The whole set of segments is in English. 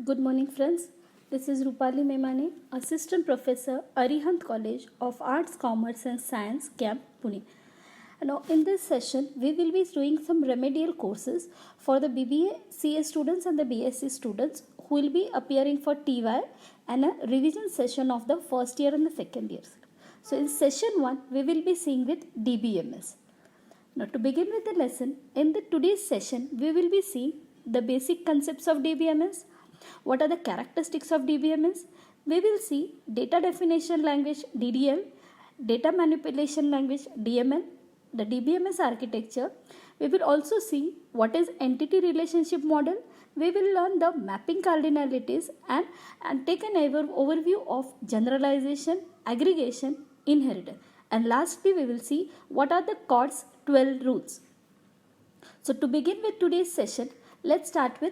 Good morning, friends. This is Rupali Memane, Assistant Professor, Arihant College of Arts, Commerce and Science, Camp, Pune. Now, in this session, we will be doing some remedial courses for the BBA CA students and the BSc students who will be appearing for TY and a revision session of the first year and the second years. So, in session 1, we will be seeing with DBMS. Now, to begin with the lesson, in the today's session, we will be seeing the basic concepts of DBMS. What are the characteristics of DBMS? We will see data definition language DDL, data manipulation language DML, the DBMS architecture. We will also see what is entity relationship model. We will learn the mapping cardinalities and take an overview of generalization, aggregation, inheritance. And lastly, we will see what are the CORD's 12 rules. So to begin with today's session, let's start with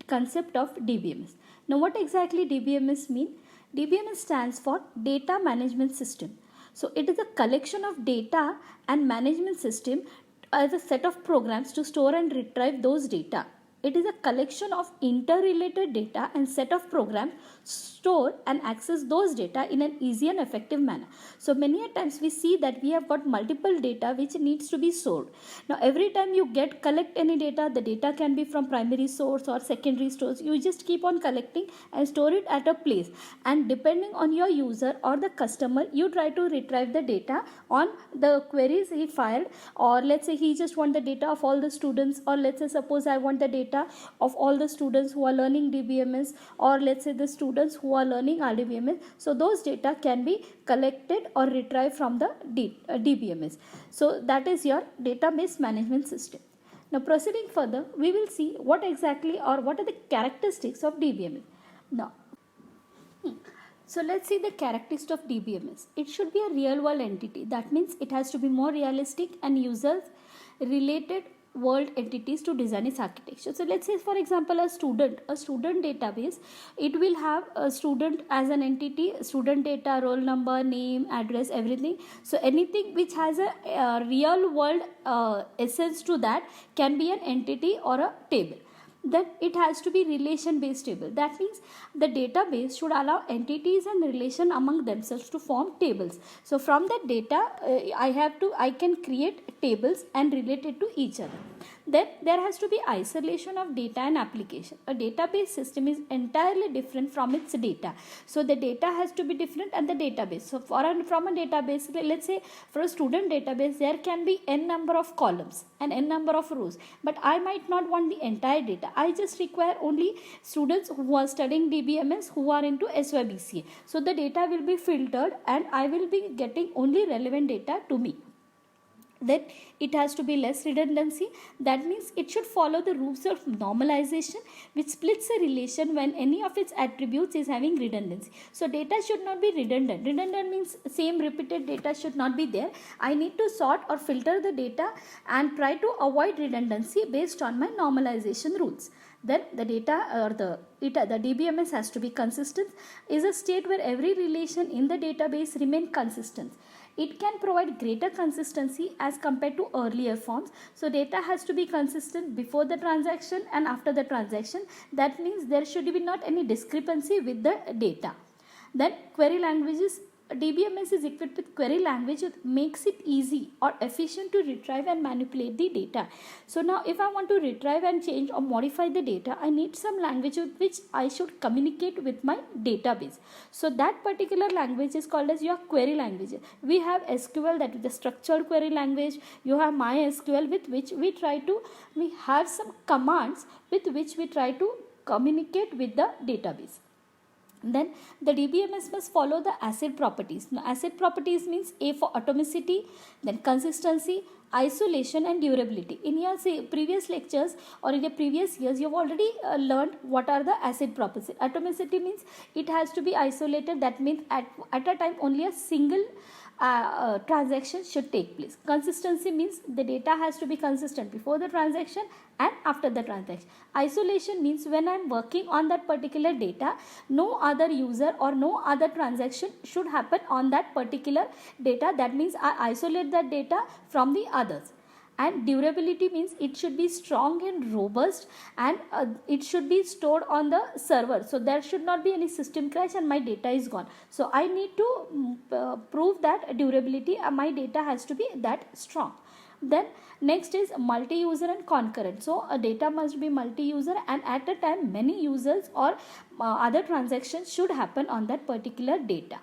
concept of DBMS. Now what exactly DBMS mean? DBMS stands for Data Management System. So it is a collection of data and management system as a set of programs to store and retrieve those data. It is a collection of interrelated data and set of programs store and access those data in an easy and effective manner. So many a times we see that we have got multiple data which needs to be stored. Now every time you collect any data, the data can be from primary source or secondary source. You just keep on collecting and store it at a place, and depending on your user or the customer, you try to retrieve the data on the queries he filed, or let's say he just want the data of all the students, or let's say suppose I want the data of all the students who are learning DBMS, or let's say the students who are learning RDBMS. So those data can be collected or retrieved from the DBMS. So that is your database management system. Now proceeding further, we will see what exactly or what are the characteristics of DBMS. Now, so let's see the characteristics of DBMS. It should be a real world entity. That means it has to be more realistic and users related world entities to design its architecture. So let's say for example a student database, it will have a student as an entity, student data, roll number, name, address, everything. So anything which has a real world essence to that can be an entity or a table. Then it has to be relation based table. That means the database should allow entities and relation among themselves to form tables. So from that data I can create tables and relate it to each other. Then there has to be isolation of data and application. A database system is entirely different from its data. So the data has to be different and the database. So from a database, let's say for a student database, there can be n number of columns and n number of rows. But I might not want the entire data. I just require only students who are studying DBMS who are into SYBCA. So the data will be filtered and I will be getting only relevant data to me. Then it has to be less redundancy. That means it should follow the rules of normalization, which splits a relation when any of its attributes is having redundancy. So data should not be redundant. Redundant means same repeated data should not be there. I need to sort or filter the data and try to avoid redundancy based on my normalization rules. Then the data or the DBMS has to be consistent. Is a state where every relation in the database remain consistent. It can provide greater consistency as compared to earlier forms. So data has to be consistent before the transaction and after the transaction. That means there should be not any discrepancy with the data. Then query languages. DBMS is equipped with query language that makes it easy or efficient to retrieve and manipulate the data. So now if I want to retrieve and change or modify the data, I need some language with which I should communicate with my database. So that particular language is called as your query language. We have SQL, that is the structured query language. You have MySQL, with which we have some commands with which we try to communicate with the database. Then the DBMS must follow the ACID properties. Now ACID properties means A for atomicity, then consistency, isolation and durability. In your previous lectures or in the previous years, you have already learned what are the ACID properties. Atomicity means it has to be isolated. That means at a time only a single transaction should take place. Consistency means the data has to be consistent before the transaction and after the transaction. Isolation means when I am working on that particular data, no other user or no other transaction should happen on that particular data. That means I isolate that data from the others. And durability means it should be strong and robust, and it should be stored on the server. So there should not be any system crash and my data is gone. So I need to prove that durability, my data has to be that strong. Then next is multi-user and concurrent. So a data must be multi-user, and at a time many users or other transactions should happen on that particular data.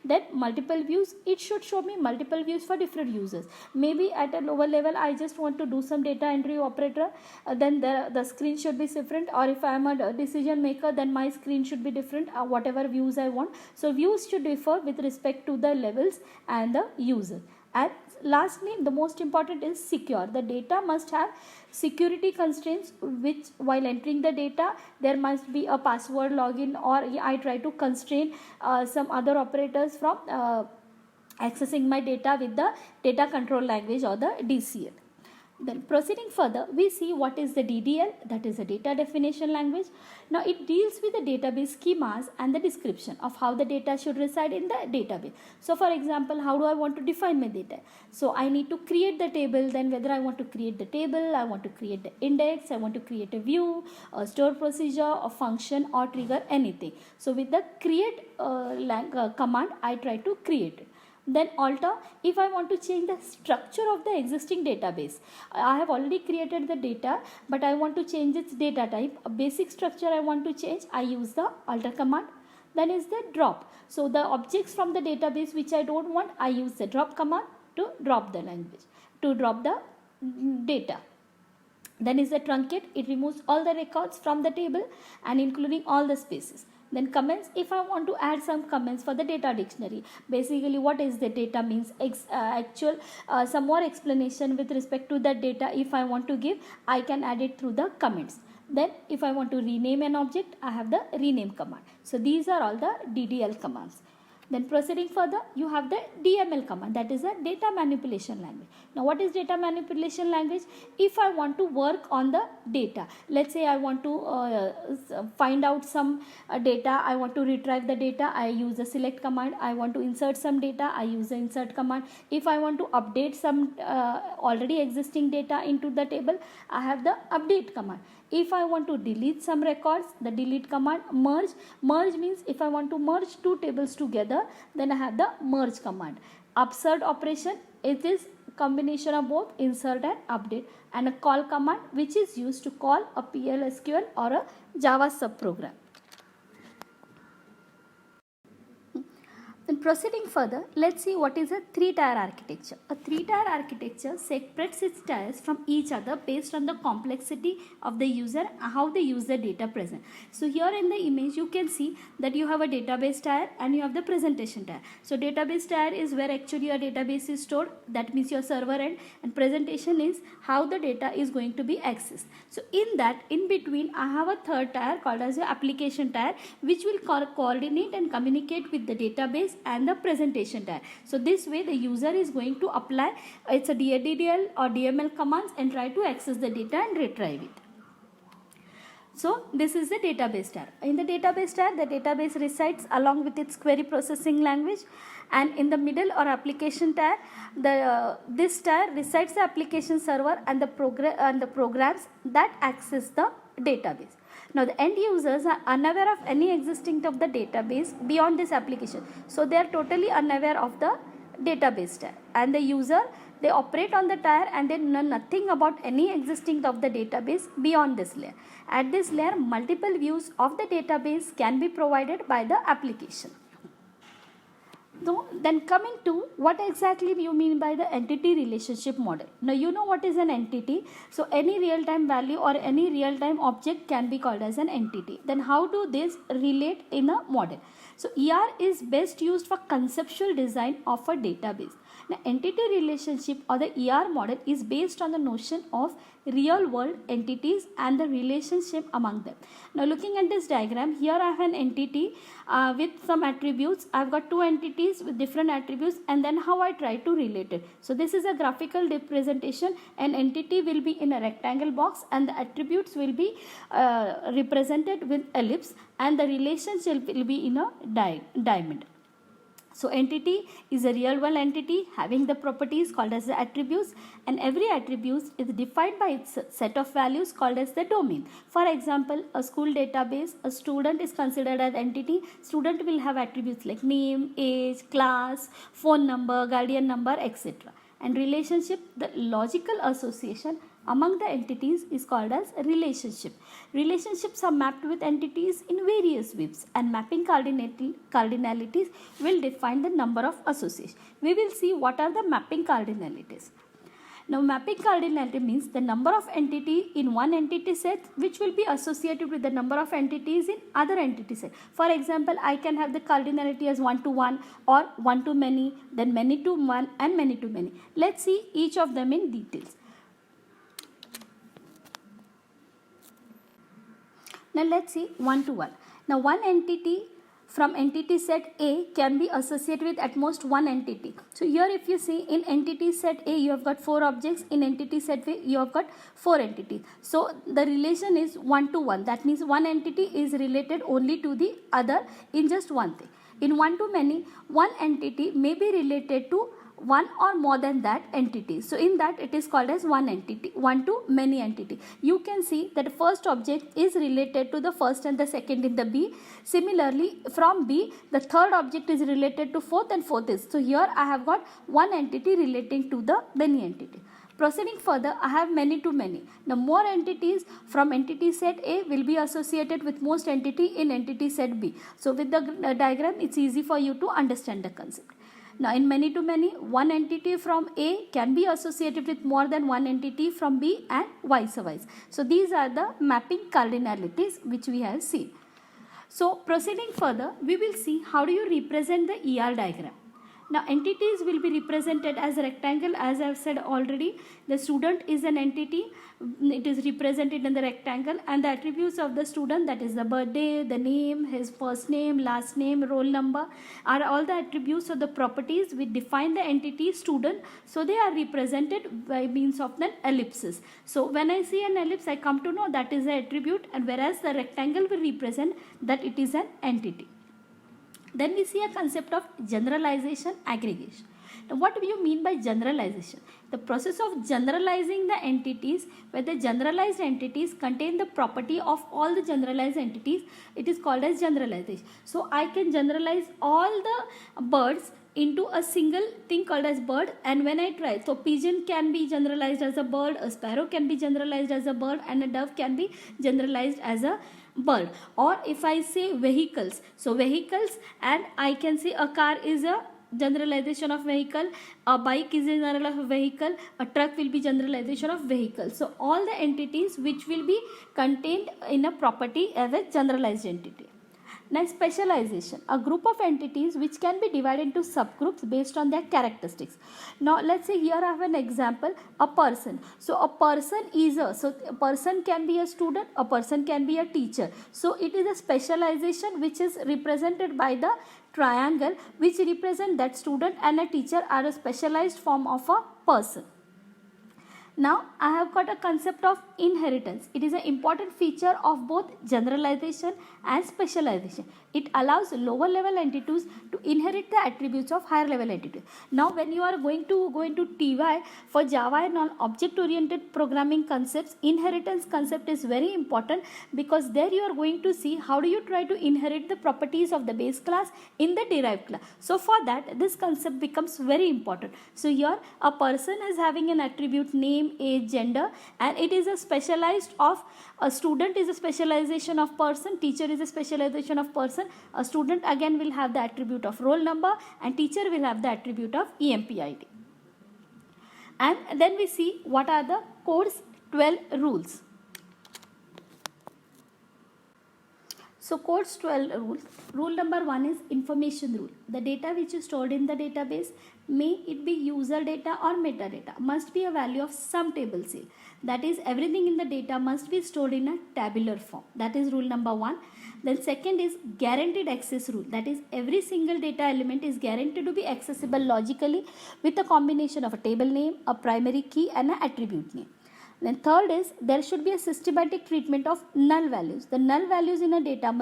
Then multiple views, it should show me multiple views for different users. Maybe at a lower level I just want to do some data entry operator, then the screen should be different, or if I am a decision maker, then my screen should be different, whatever views I want. So views should differ with respect to the levels and the user. And lastly, the most important is secure. The data must have security constraints, which while entering the data there must be a password login, or I try to constrain some other operators from accessing my data with the data control language or the DCL. Then proceeding further, we see what is the DDL, that is a data definition language. Now it deals with the database schemas and the description of how the data should reside in the database. So for example, how do I want to define my data? So I need to create the table, then whether I want to create the table, I want to create the index, I want to create a view, a store procedure, a function, or trigger anything. So with the create command, I try to create it. Then alter, if I want to change the structure of the existing database. I have already created the data, but I want to change its data type. A basic structure I want to change, I use the alter command. Then is the drop. So the objects from the database which I don't want, I use the drop command to drop the language, to drop the data. Then is the truncate, it removes all the records from the table and including all the spaces. Then comments, if I want to add some comments for the data dictionary. Basically what is the data means, some more explanation with respect to that data if I want to give, I can add it through the comments. Then if I want to rename an object, I have the rename command. So these are all the DDL commands. Then proceeding further, you have the DML command, that is a data manipulation language. Now what is data manipulation language? If I want to work on the data, let's say I want to find out some data, I want to retrieve the data, I use the select command. I want to insert some data, I use the insert command. If I want to update some already existing data into the table, I have the update command. If I want to delete some records, the delete command. Merge means if I want to merge two tables together, then I have the merge command. Upsert operation, it is combination of both insert and update. And a call command, which is used to call a PL/SQL or a Java subprogram. Then proceeding further, let's see what is a three-tier architecture. A three-tier architecture separates its tiers from each other based on the complexity of the user, how they use the data present. So here in the image you can see that you have a database tier and you have the presentation tier. So database tier is where actually your database is stored, that means your server end, and presentation is how the data is going to be accessed. So in that, in between, I have a third tier called as the application tier, which will coordinate and communicate with the database and the presentation tier. So this way the user is going to apply it's a DDL or DML commands and try to access the data and retrieve it. So this is the database tier. In the database tier, the database resides along with its query processing language, and in the middle or application tier, this tier resides the application server and the programs that access the database. Now the end users are unaware of any existing of the database beyond this application. So they are totally unaware of the database tier, and the user, they operate on the tier and they know nothing about any existing of the database beyond this layer. At this layer, multiple views of the database can be provided by the application. So then coming to what exactly you mean by the entity relationship model. Now you know what is an entity. So any real-time value or any real-time object can be called as an entity. Then how do this relate in a model? So ER is best used for conceptual design of a database. Now entity relationship or the ER model is based on the notion of real world entities and the relationship among them. Now looking at this diagram, here I have an entity with some attributes. I've got two entities with different attributes, and then how I try to relate it. So this is a graphical representation. An entity will be in a rectangle box and the attributes will be represented with ellipse, and the relationship will be in a diamond. So entity is a real world entity having the properties called as the attributes, and every attribute is defined by its set of values called as the domain. For example, a school database, a student is considered as entity. Student will have attributes like name, age, class, phone number, guardian number, etc. And relationship, the logical association among the entities is called as a relationship. Relationships are mapped with entities in various ways, and mapping cardinalities will define the number of associations. We will see what are the mapping cardinalities. Now mapping cardinality means the number of entity in one entity set which will be associated with the number of entities in other entity set. For example, I can have the cardinality as 1 to 1 or 1 to many, then many to 1 and many to many. Let's see each of them in details. Now let's see 1 to 1. Now one entity from entity set A can be associated with at most one entity. So here if you see in entity set A you have got 4 objects, in entity set B you have got 4 entities. So the relation is 1 to 1. That means one entity is related only to the other in just one thing. In 1 to many, one entity may be related to one or more than that entity. So in that it is called as one entity, one to many entity. You can see that the first object is related to the first and the second in the B. Similarly from B the third object is related to fourth and fourth is. So here I have got one entity relating to the many entity. Proceeding further, I have many to many. Now more entities from entity set A will be associated with most entity in entity set B. So with the diagram it's easy for you to understand the concept. Now in many to many, one entity from A can be associated with more than one entity from B and vice versa. So these are the mapping cardinalities which we have seen. So proceeding further, we will see how do you represent the ER diagram. Now entities will be represented as a rectangle, as I have said already. The student is an entity. It is represented in the rectangle, and the attributes of the student, that is the birthday, the name, his first name, last name, roll number, are all the attributes of the properties which define the entity student. So they are represented by means of an ellipsis. So when I see an ellipse, I come to know that is the attribute, and whereas the rectangle will represent that it is an entity. Then we see a concept of generalization aggregation. Now what do you mean by generalization? The process of generalizing the entities, where the generalized entities contain the property of all the generalized entities, it is called as generalization. So I can generalize all the birds into a single thing called as bird, and when I try, so pigeon can be generalized as a bird, a sparrow can be generalized as a bird, and a dove can be generalized as a bird. Or if I say vehicles, so vehicles, and I can say a car is a generalization of vehicle, a bike is a generalization of vehicle, a truck will be generalization of vehicle. So all the entities which will be contained in a property as a generalized entity. Now specialization, a group of entities which can be divided into subgroups based on their characteristics. Now let's say here I have an example, a person. So a person is a person can be a student, a person can be a teacher. So it is a specialization which is represented by the triangle which represent that student and a teacher are a specialized form of a person. Now I have got a concept of inheritance. It is an important feature of both generalization and specialization. It allows lower level entities to inherit the attributes of higher level entities. Now when you are going to go into TY for Java and all object oriented programming concepts, inheritance concept is very important, because there you are going to see how do you try to inherit the properties of the base class in the derived class. So for that this concept becomes very important. So here a person is having an attribute name, age, gender, and it is a specialized of a student is a specialization of person, teacher is a specialization of person, a student again will have the attribute of roll number, and teacher will have the attribute of EMPID. And then we see what are the code's 12 rules. So code's 12 rules. Rule number 1 is information rule. The data which is stored in the database, may it be user data or metadata, must be a value of some table seal. That is, everything in the data must be stored in a tabular form. That is rule number 1. Then second is guaranteed access rule. That is, every single data element is guaranteed to be accessible logically with a combination of a table name, a primary key, and an attribute name. Then third is, there should be a systematic treatment of null values. The null values in a data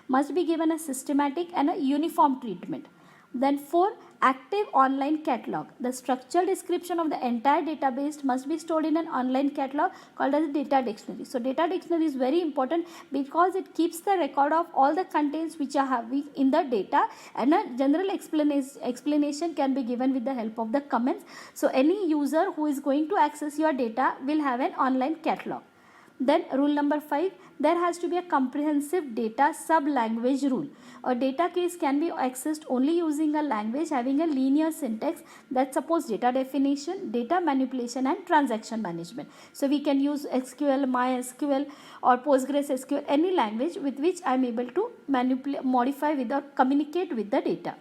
must be given a systematic and a uniform treatment. Then 4, active online catalog. The structured description of the entire database must be stored in an online catalog called as data dictionary. So data dictionary is very important because it keeps the record of all the contents which are having in the data, and a general explanation can be given with the help of the comments. So any user who is going to access your data will have an online catalog. Then rule number 5, there has to be a comprehensive data sub-language rule. A data case can be accessed only using a language having a linear syntax that supports data definition, data manipulation and transaction management. So we can use SQL, MySQL or PostgreSQL, any language with which I am able to modify with or communicate with the data.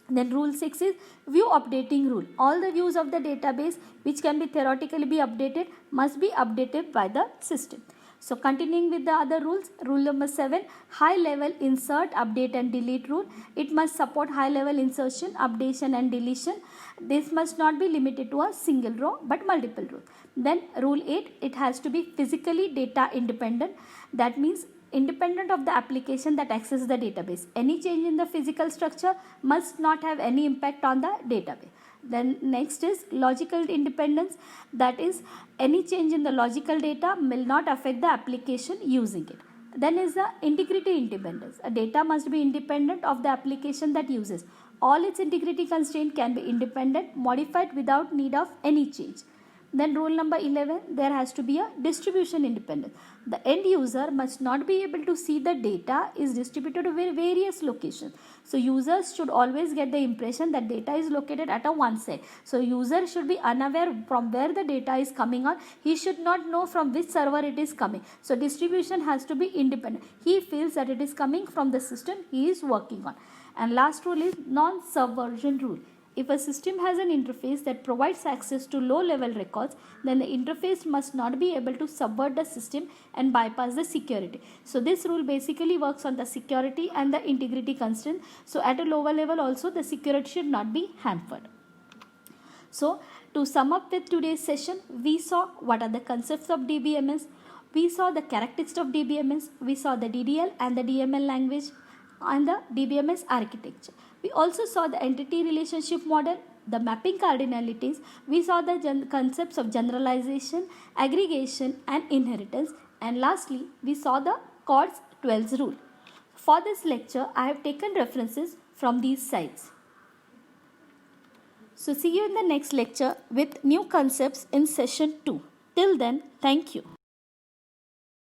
Then rule 6 is view updating rule. All the views of the database which can be theoretically be updated must be updated by the system. So continuing with the other rules, rule number 7, high level insert, update and delete rule. It must support high level insertion, updation and deletion. This must not be limited to a single row but multiple rows. Then rule 8, it has to be physically data independent. That means independent of the application that accesses the database. Any change in the physical structure must not have any impact on the database. Then next is logical independence, that is any change in the logical data will not affect the application using it. Then is the integrity independence. A data must be independent of the application that uses. All its integrity constraint can be independent, modified without need of any change. Then rule number 11, there has to be a distribution independence. The end user must not be able to see the data is distributed to various locations. So users should always get the impression that data is located at a one side. So user should be unaware from where the data is coming on. He should not know from which server it is coming. So distribution has to be independent. He feels that it is coming from the system he is working on. And last rule is non-subversion rule. If a system has an interface that provides access to low-level records, then the interface must not be able to subvert the system and bypass the security. So this rule basically works on the security and the integrity constraint. So at a lower level also the security should not be hampered. So to sum up with today's session, we saw what are the concepts of DBMS, we saw the characteristics of DBMS, we saw the DDL and the DML language and the DBMS architecture. We also saw the entity relationship model, the mapping cardinalities. We saw the concepts of generalization, aggregation and inheritance. And lastly, we saw the Codd's 12th rule. For this lecture, I have taken references from these sites. So see you in the next lecture with new concepts in session 2. Till then, thank you.